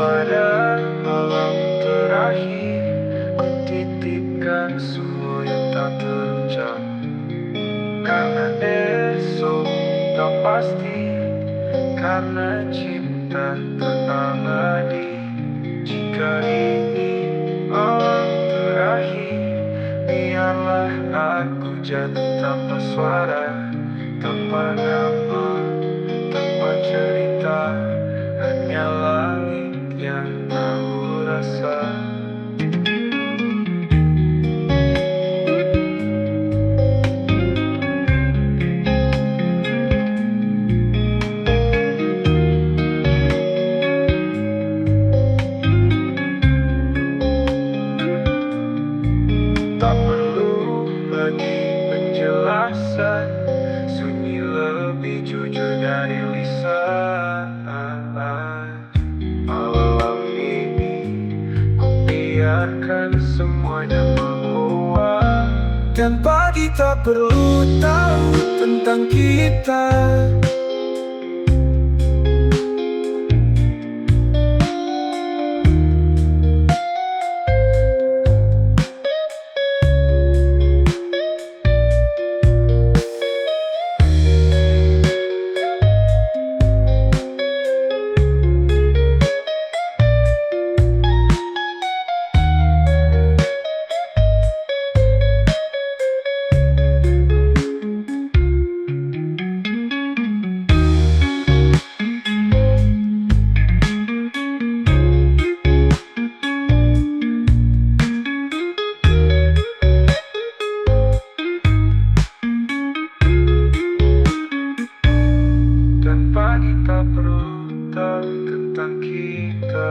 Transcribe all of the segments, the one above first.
pada malam terakhir, ku titipkan semua yang tak terjadi. Karena esok tak pasti, karena cinta terabadi. Jika ini malam terakhir, biarlah aku jatuh tanpa suara, tanpa nama, tanpa cerita. Hanya langit yang tahu rasa. Tak perlu lagi penjelasan, sunyi lebih jujur dari lisan. Malam ini ku biarkan semuanya menguap, dan pagi tak perlu tahu tentang kita. Pagi tak perlu tahu tentang kita.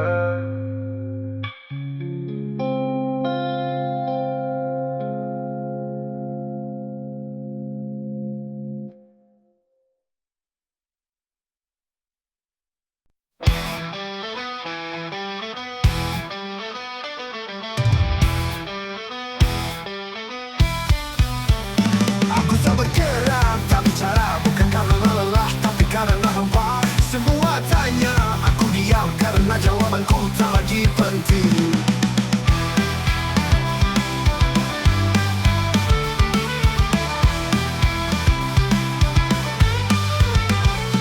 Aku tak bergerak, tak bicara, bukan karena lelah, tapi karena hampa. Semua tanya, aku diam karena jawabanku tak lagi penting.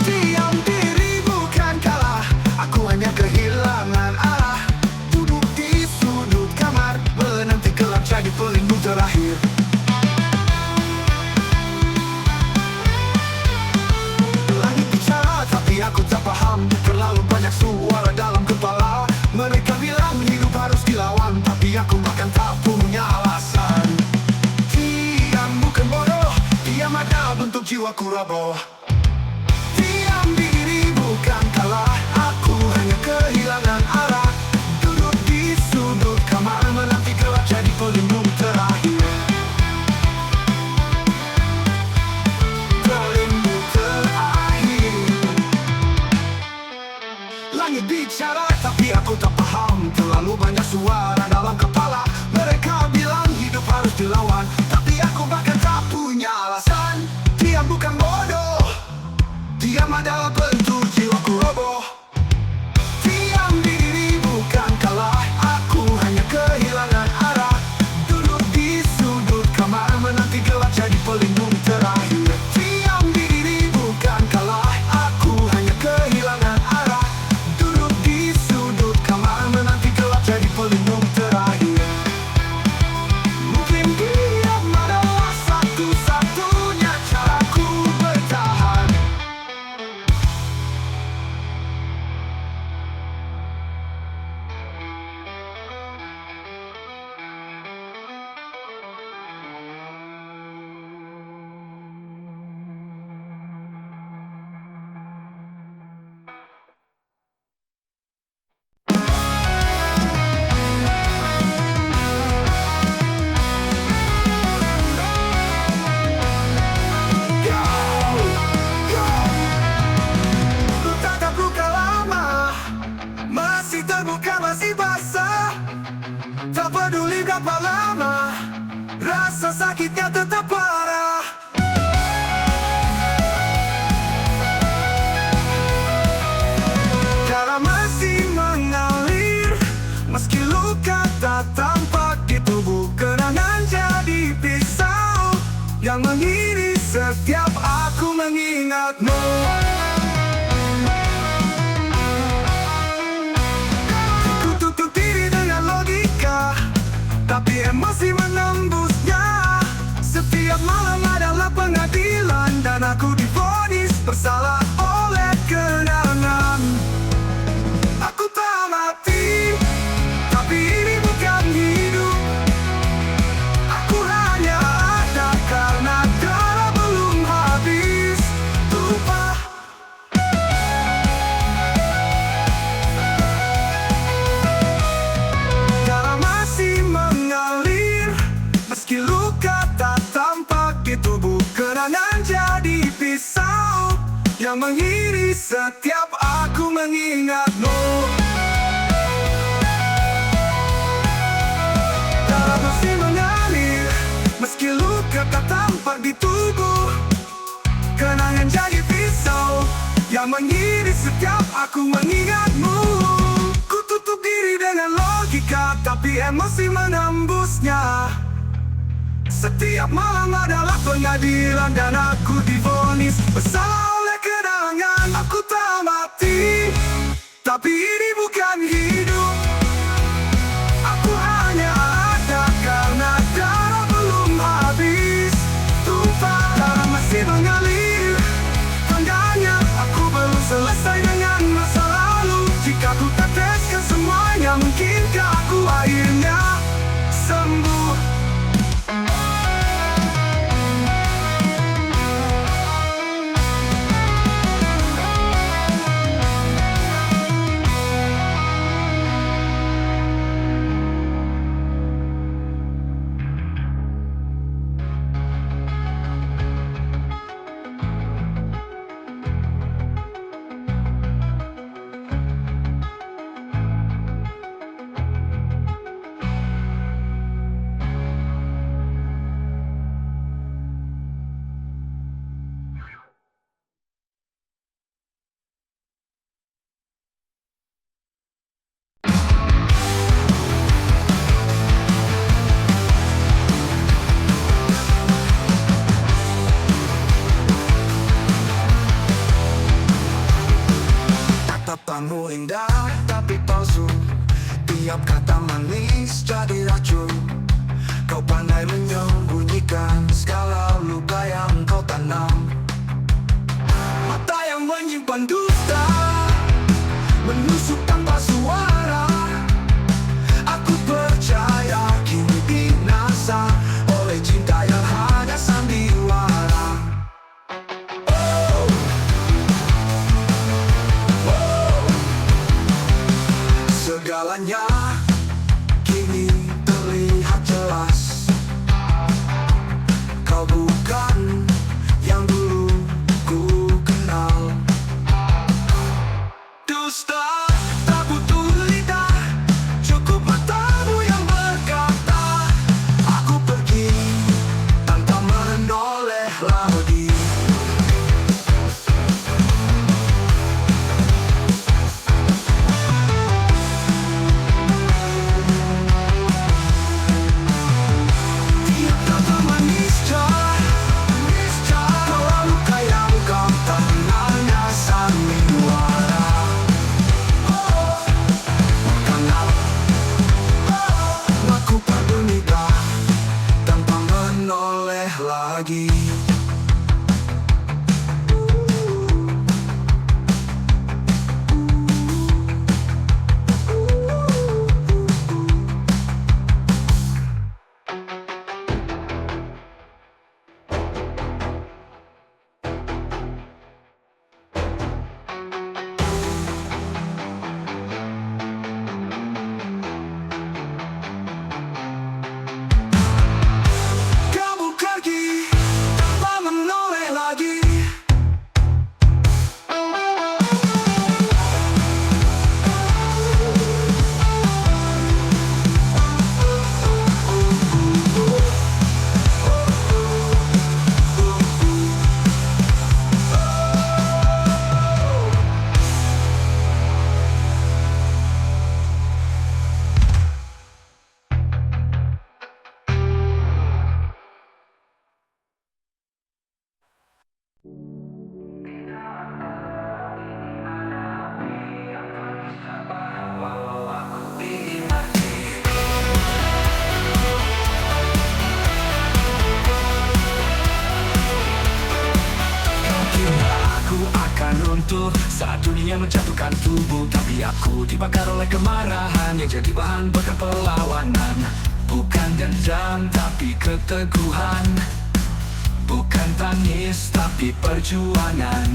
Diam diri bukan kalah, aku hanya kehilangan arah. Duduk di sudut kamar, menanti gelap jadi pelindung terakhir. Aku tak paham, terlalu banyak suara dalam kepala. Mereka bilang hidup harus dilawan, tapi aku bahkan tak punya alasan. Diam bukan bodoh, diam ada bentuk jiwaku roboh. Diam diri bukan kalah, aku hanya kehilangan arah. Duduk di sudut kamar, menanti gelap jadi pelindung terakhir. Langit bicara, tapi aku tak paham. Terlalu banyak suara dalam kepala. Mereka bilang hidup harus dilawan, tapi aku bahkan tak punya alasan. Diam bukan bodoh, diam adalah bentuk jiwaku roboh. Diam diri bukan kalah, aku hanya kehilangan arah. Duduk di sudut kamar, menanti gelap jadi pelindung terakhir. Diam diri bukan kalah, aku hanya kehilangan arah. Jadi pelindung terakhir. Mungkin diam adalah satu-satunya caraku bertahan. Masih basah, tak peduli berapa lama, rasa sakitnya tetap parah. Cara masih mengalir. mengiris setiap aku mengingatmu. Darah masih mengalir, meski luka tak tampak di tubuh. Kenangan jadi pisau yang mengiris setiap aku mengingatmu. Ku tutup diri dengan logika, tapi emosi menembusnya. Setiap malam adalah pengadilan dan aku divonis bersalah oleh kenangan. Aku tak mati, tapi ini bukan hidup. Aku hanya ada karena darah belum habis. Tumpah darah masih mengalir. Tandanya aku belum selesai dengan masa lalu. Jika ku teteskan semuanya, mungkinkah aku akhirnya sembuh. Tatapanmu indah tapi palsu, tiap kata manis jadi racun. Kau pandai menyembunyikan segala luka yang kau tanam. Mata yang menyimpan dusta menusuk tanpa suara. Aku percaya kini binasa oleh cinta yang hanya sandiwara. Segalanya kini terlihat jelas. Kau bukan yang dulu ku kenal. Dusta tak butuh lidah, cukup matamu yang berkata. Aku pergi tanpa menoleh lagi. Lagi. Runtuh saat dunia menjatuhkan tubuh, tapi aku dibakar oleh kemarahan yang jadi bahan bakar perlawanan. Bukan dendam tapi keteguhan, bukan tangis tapi perjuangan.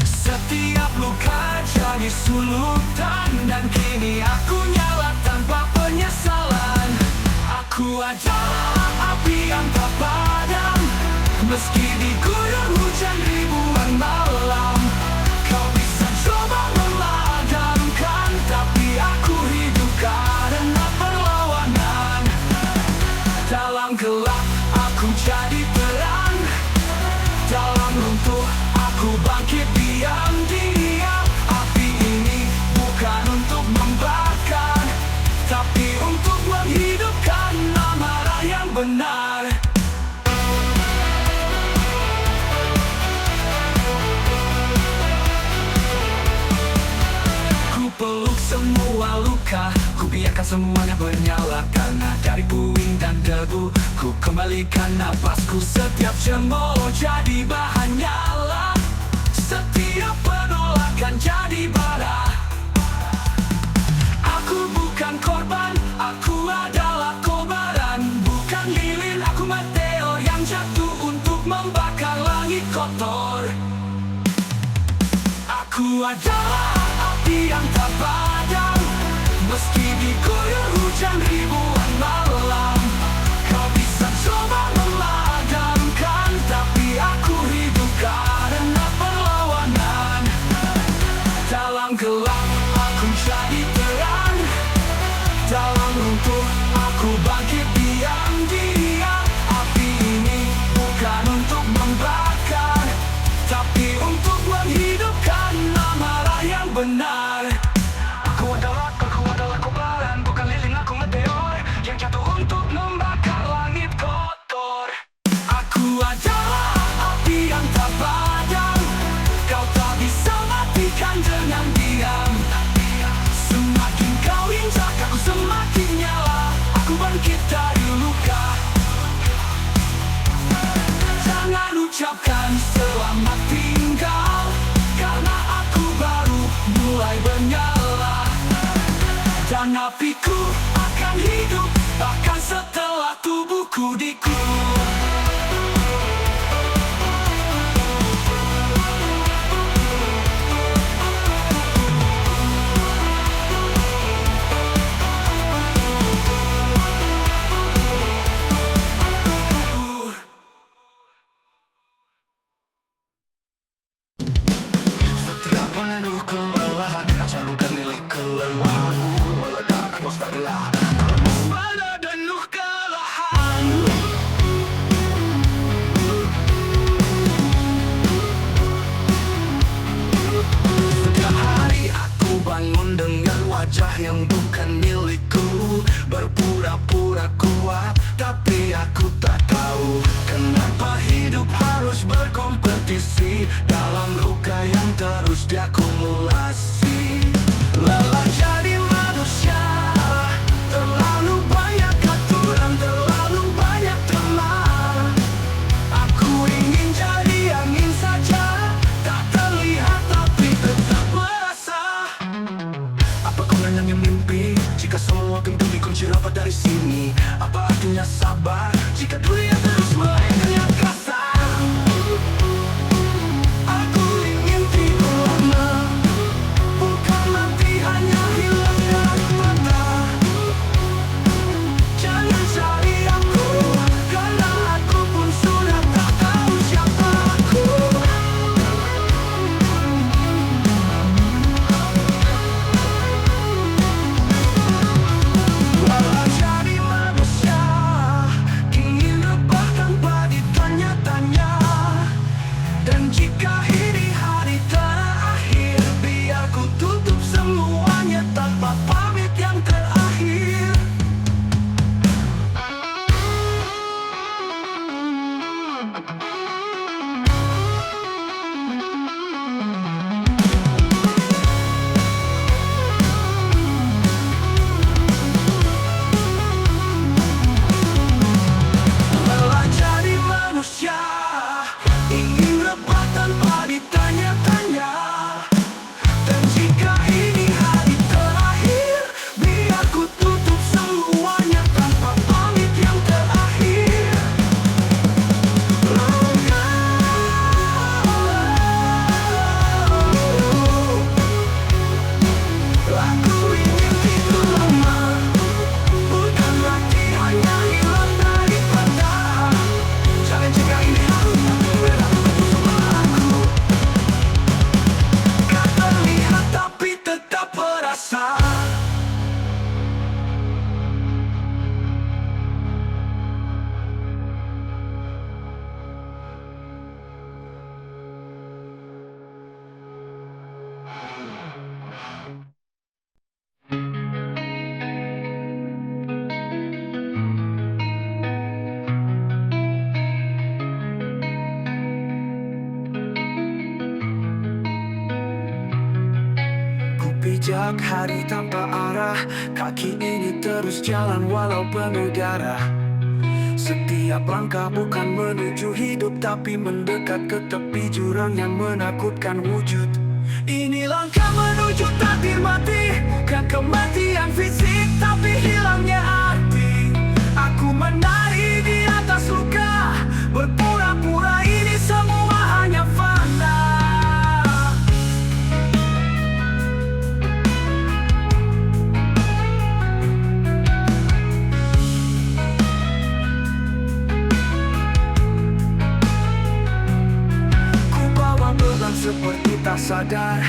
Setiap luka jadi sulutan, dan kini aku nyala tanpa penyesalan. Aku adalah api yang tak padam, meski diguyur hujan ribuan malam. benar. Ku peluk semua luka, ku biarkan semuanya menyala. Karena dari puing dan debu, ku kembalikan napasku. Setiap cemooh jadi bahan nyala, setiap penolakan jadi bara. Aku bukan korban, aku adalah kobaran. Bukan lilin, aku meteor yang jatuh untuk membakar langit kotor. Aku adalah api yang tak padam, meski diguyur hujan ribuan malam. Kau bisa coba memadamkan, tapi aku hidup karena perlawanan. Dalam gelap aku jadi terang, dalam runtuh aku bangkit diam-diam. Api ini bukan untuk membakar, tapi untuk menghidupkan amarah yang benar. Aku adalah kobaran, bukan lilin, aku meteor yang jatuh untuk membakar langit kotor. Aku adalah api yang tak padam, kau tak bisa matikan dengan diam. Semakin kau injak aku semakin nyala, aku bangkit dari luka. Jangan ucapkan selamat tinggal, karena aku baru mulai menyala. Dan apiku akan hidup bahkan setelah tubuhku dikubur. Setiap penuh kelelahan, jalurkan milik kelemahan. Meledak atmosfer gelap, pada penuh kelelahan. Setiap hari aku bangun dengan wajah yang bukan milikku. Berpura-pura kuat, tapi aku tak tahu kenapa hidup harus berkompetisi dalam luka yang terus diakumulasi. Lelah jadi manusia, terlalu banyak aturan, terlalu banyak teman. Aku ingin jadi angin saja, tak terlihat tapi tetap merasa. Apa gunanya mimpi jika semua pintu dikunci rapat dari sini? Apa artinya sabar jika dunia terus melengkung kasar? Aku ingin tidur lama, bukan mati hanya hilang dari mata. Jangan cari aku, karena aku pun sudah tak tahu siapa aku. Walau jadi manusia, ingin rebah tanpa gelap hari tanpa arah, kaki ini terus jalan walau penuh darah. Setiap langkah bukan menuju hidup, tapi mendekat ke tepi jurang yang menakutkan wujud. Ini langkah menuju takdir mati, bukan kematian fisik, tapi hilangnya arti. Aku menari di atas luka, berpura-pura ini semua hanya fana. Ku bawa beban seperti tak sadar,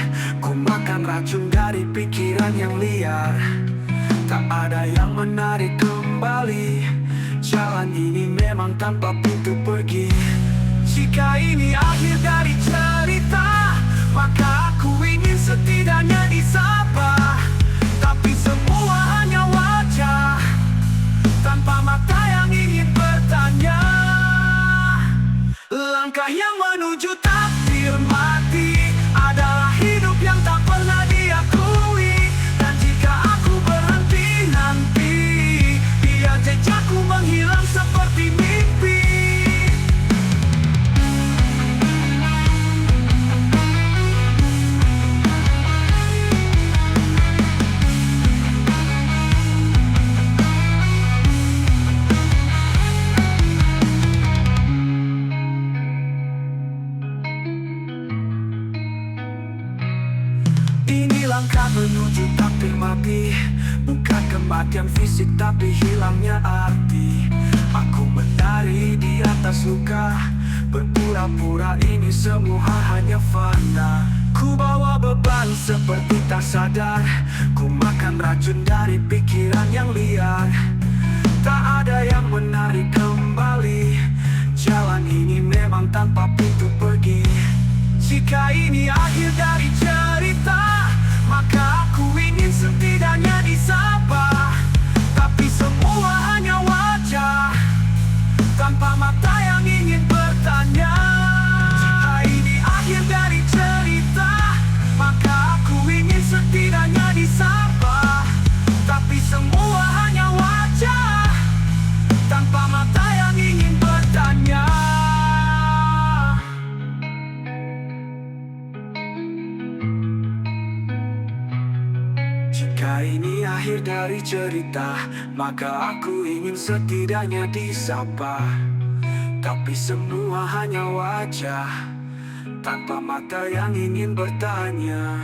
ku makan racun dari pikiran yang liar. Tak ada yang menarik kembali, jalan ini memang tanpa pintu pergi. Jika ini akhir dari cerita, maka aku ingin setidaknya disapa. Tapi semua hanya wajah, tanpa mata yang ingin bertanya. Langkah yang menuju takdir mati adalah hidup yang tak pernah diakui. Dan jika aku berhenti nanti, biar jejakku menghilang seperti mimpi. Ini langkah menuju takdir mati, bukan kematian fisik tapi hilangnya arti. Aku menari di atas luka, berpura-pura ini semua hanya fana. Ku bawa beban seperti tak sadar, ku makan racun dari pikiran yang liar. Tak ada yang menarik kembali, jalan ini memang tanpa pintu pergi. Jika ini akhir dari cerita, maka aku ingin setidaknya disapa. Tapi semua hanya wajah, tanpa mata yang ingin bertanya. Jika ini akhir dari cerita, maka aku ingin setidaknya disapa. Tapi semua hanya wajah, tanpa mata yang ingin bertanya. Jika ini akhir dari cerita, maka aku ingin setidaknya disapa. Tapi semua hanya wajah, tanpa mata yang ingin bertanya.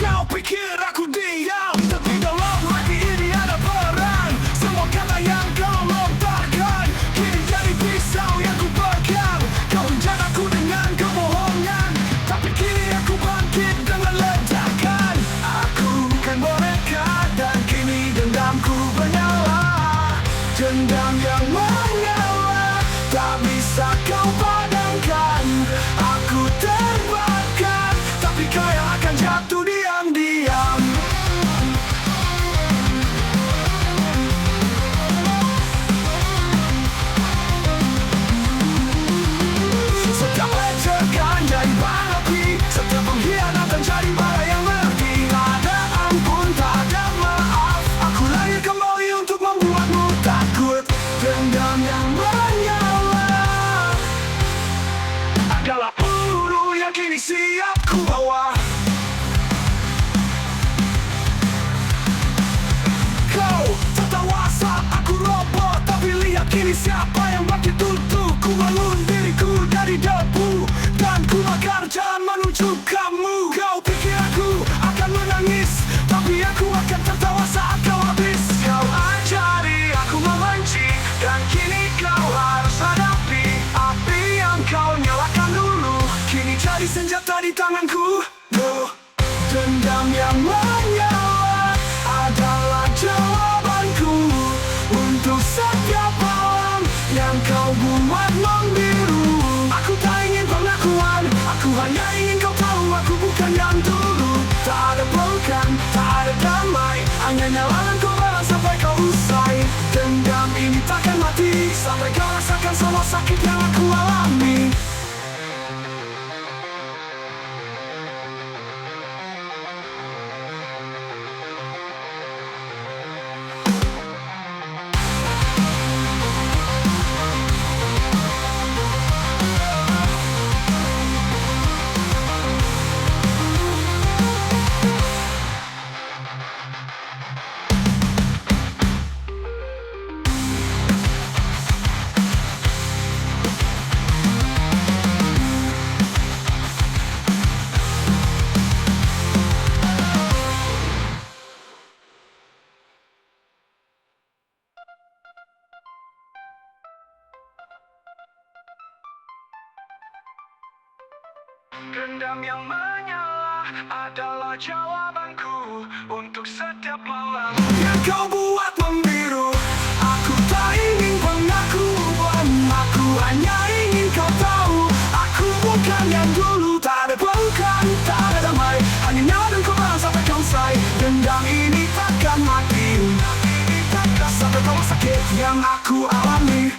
Kau pikir aku diam, tapi dalam hati ini ada perang. Semua kata yang kau lontarkan kini jadi pisau yang ku pegang. Kau hujat aku dengan kebohongan, tapi kini aku bangkit dengan ledakan. Aku bukan boneka dan kini dendamku menyala. Dendam yang menyala tak bisa kau padamkan. Aku terbakar, tapi kau yang akan jatuh diam-diam. Setiap lecehkan jadi bara api, setiap pengkhianatan jadi bara yang mati. Tak ada ampun, tak ada maaf, aku lahir kembali untuk membuatmu takut. Dendam yang menyala adalah peluru yang kini siap ku bawa. Kau tertawa saat aku roboh, tapi lihat kini siapa yang bangkit untukku. Bangun diriku dari debu, dan ku bakar jalan menuju kamu. Kau pikir aku akan menangis, tapi aku akan tertawa saat kau habis. Kau ajari aku membenci, dan kini kau harus hadapi. Api yang kau nyalakan dulu kini jadi senjata di tanganku. Dendam yang menyala adalah jawabanku untuk setiap malam yang kau buat membiru. Aku tak ingin pengakuan, aku hanya ingin rasakan semua sakit yang aku alami. Dendam yang menyala adalah jawabanku untuk setiap malam yang kau buat membiru. Aku tak ingin pengakuan, aku hanya ingin kau tahu. Aku bukan yang dulu, tak ada pelukan, tak ada damai. Hanya nyawa dan korban sampai kau selesai. Dendam ini takkan mati, takkan sampai kau sakit yang aku alami.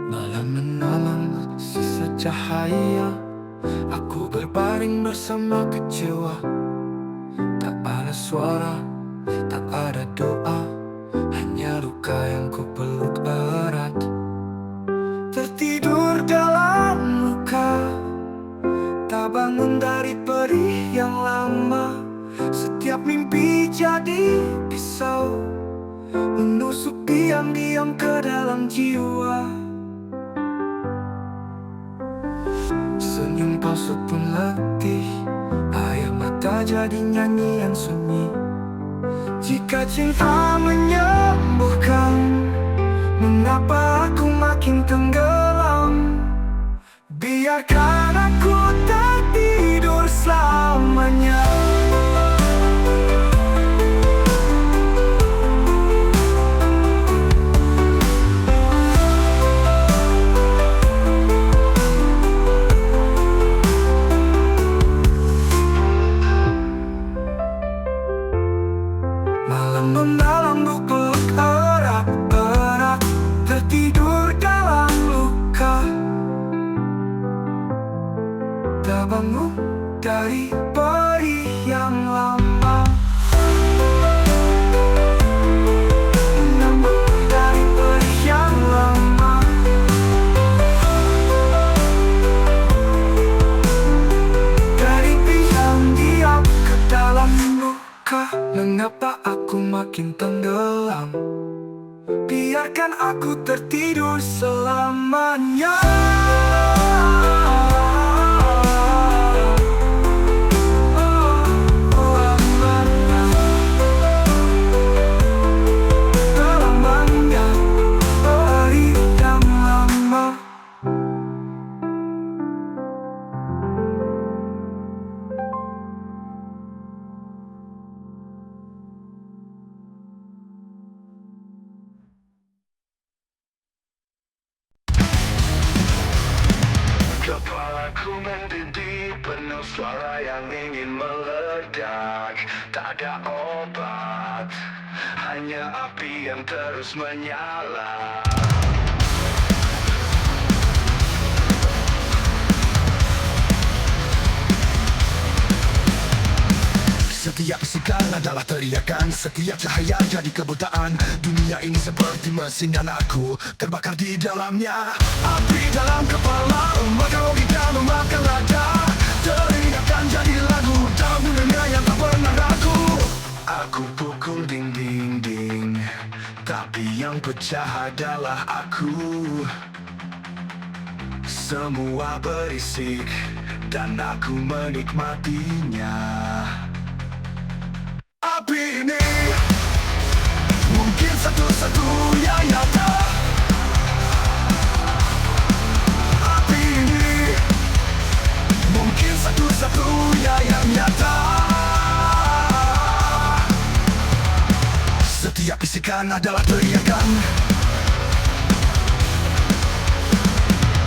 Malam menolong sisa cahaya, aku berbaring bersama kecewa. Tak ada suara, tak ada doa, hanya luka yang ku peluk erat. Tertidur dalam luka, tak bangun dari perih yang lama. Setiap mimpi jadi pisau, menusuk diam-diam ke dalam jiwa. Senyum palsu pun letih, air mata jadi nyanyian sunyi. Jika cinta menyembuhkan, mengapa aku makin tenggelam? Biarkan aku tertidur selamanya. Malam memeluk peluk erat-erat, tertidur dalam luka. Tak bangun dari perih yang lama. Namun dari perih yang lama. Dari diam-diam ke dalam luka. Mengapa aku makin tenggelam? Biarkan aku tertidur selamanya. Selamanya, perih dan lama. Kepalaku mendidih, penuh suara yang ingin meledak. Tak ada obat, hanya api yang terus menyala. Setiap bisikan adalah teriakan, setiap cahaya jadi kebutaan. Dunia ini seperti mesin dan aku terbakar di dalamnya. Api dalam kepala, maka logika memakan raga. Teringatkan jadi lagu, tahu dunia yang tak pernah ragu. Aku pukul ding-ding-ding, tapi yang pecah adalah aku. Semua berisik dan aku menikmatinya. Api ini mungkin satu-satunya nyata. Api ini mungkin satu-satunya yang nyata. Setiap bisikan adalah teriakan.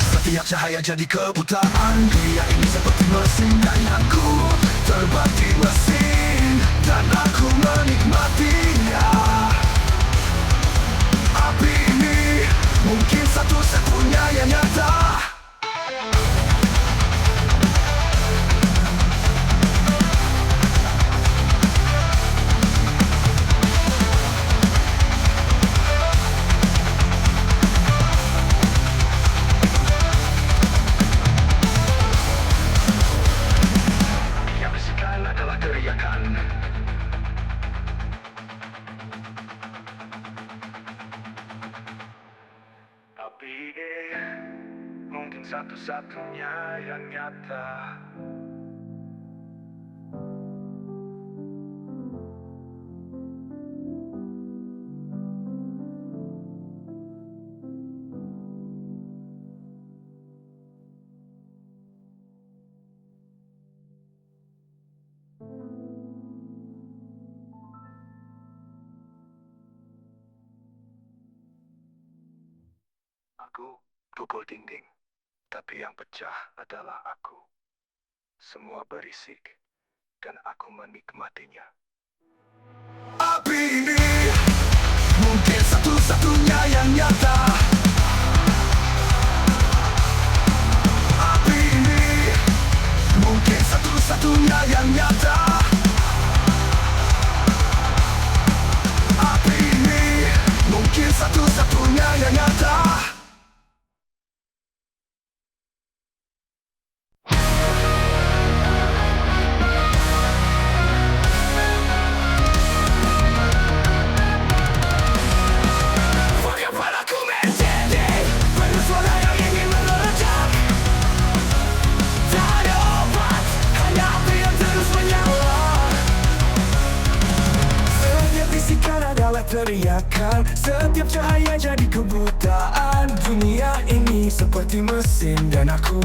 Setiap cahaya jadi kebutaan. Dia ini seperti mesin dan aku terbati mesin dan aku menikmatinya. Api ini mungkin satu-satunya yang nyata. Tapi mungkin satu-satunya yang nyata. Aku pukul dinding, tapi yang pecah adalah aku. Semua berisik, dan aku menikmatinya. Api ini mungkin satu-satunya yang nyata. Api ini mungkin satu-satunya yang nyata. Api ini mungkin satu-satunya yang nyata. Teriakan, setiap cahaya jadi kebutaan. Dunia ini seperti mesin dan aku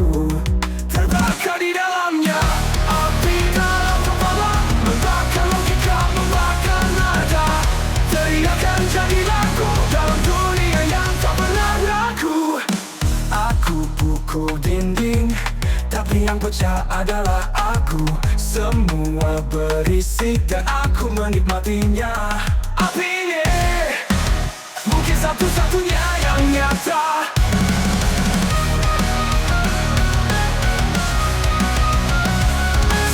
terbakar di dalamnya. Api dalam kepala, membakar logika, membakar nada. Teriakan jadi lagu dalam dunia yang tak pernah ragu. Aku pukul dinding, tapi yang pecah adalah aku. Semua berisik dan aku menikmatinya. Api ini mungkin satu-satunya yang nyata.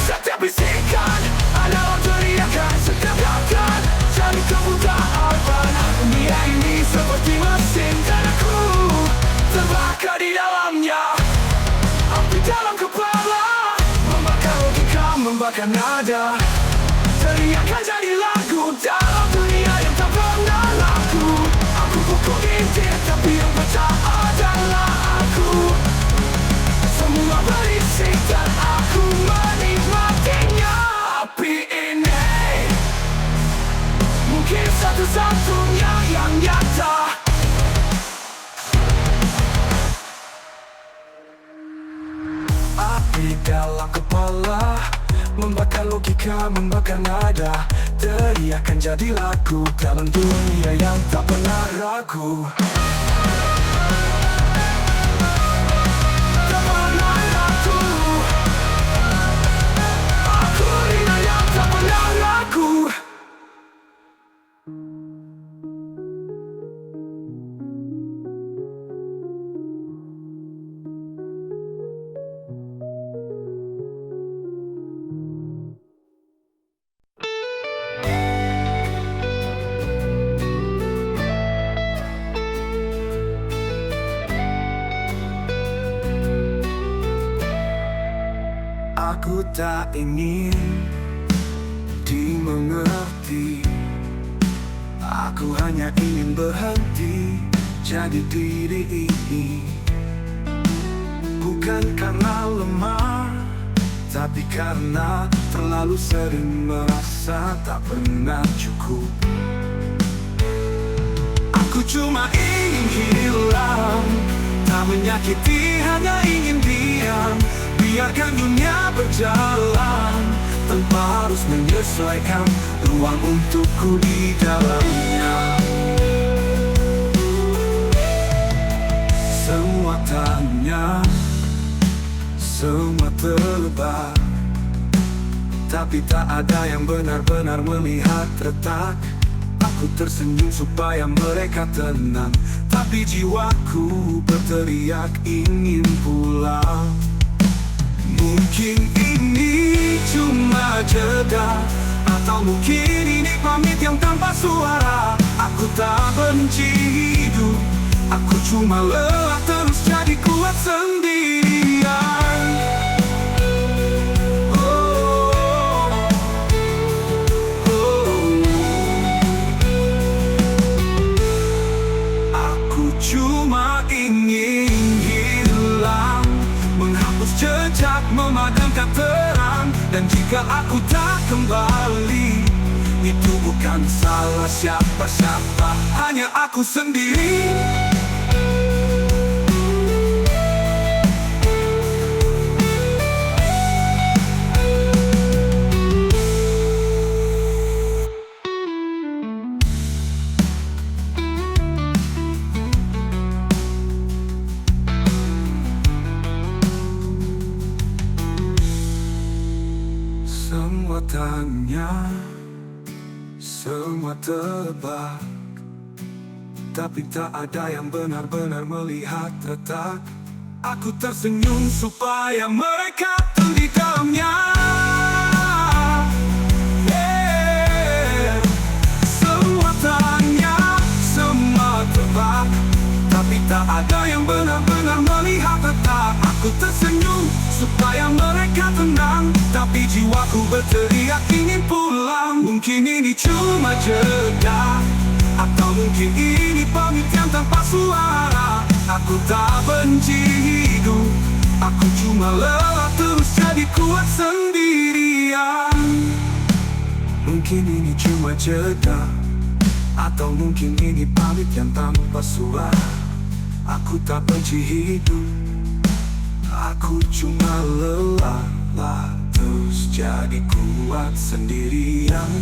Setiap bisikan adalah teriakan. Setiap gerakan jadi kebutaan. Dunia ini seperti mesin dan aku terbakar di dalamnya. Api dalam kepala, membakar logika, membakar nada. Teriakan jadi lagu dalam dunia yang tak pernah laku. Aku pukul dinding, tapi yang pecah adalah aku. Semua berisik dan aku menikmatinya. Api ini mungkin satu-satunya yang nyata. Api dalam kepala, membakar logika, membakar nada. Teriakan jadi lagu dalam dunia yang tak pernah ragu. Tak pernah ragu. Aku dunia yang tak pernah ragu. Aku tak ingin dimengerti. Aku hanya ingin berhenti jadi diri ini. Bukan karena lemah, tapi karena terlalu sering merasa tak pernah cukup. Aku cuma ingin hilang, tak menyakiti, hanya ingin diam. Biarkan dunia berjalan tanpa harus menyesuaikan ruang untukku di dalamnya. Semua tanya, semua terlebak, tapi tak ada yang benar-benar melihat retak. Aku tersenyum supaya mereka tenang, tapi jiwaku berteriak ingin pulang. Mungkin ini cuma jeda, atau mungkin ini pamit yang tanpa suara. Aku tak benci hidup, aku cuma lelah terus jadi kuat sendirian. Aku cuma ingin hilang, menghapus jejak, memadamkan terang. Dan jika aku tak kembali, itu bukan salah siapa-siapa, hanya aku sendiri. Semua tanya, semua tebak, tapi tak ada yang benar-benar melihat retak. Aku tersenyum supaya mereka tahu di dalamnya. Semua tanya, semua tebak, tapi tak ada yang benar-benar melihat retak. Aku tersenyum supaya mereka tenang, tapi jiwaku berteriak ingin pulang. Mungkin ini cuma jeda, atau mungkin ini pamit yang tanpa suara. Aku tak benci hidup, aku cuma lelah terus jadi kuat sendirian. Mungkin ini cuma jeda, atau mungkin ini pamit yang tanpa suara. Aku tak benci hidup, aku cuma lelah terus jadi kuat sendirian.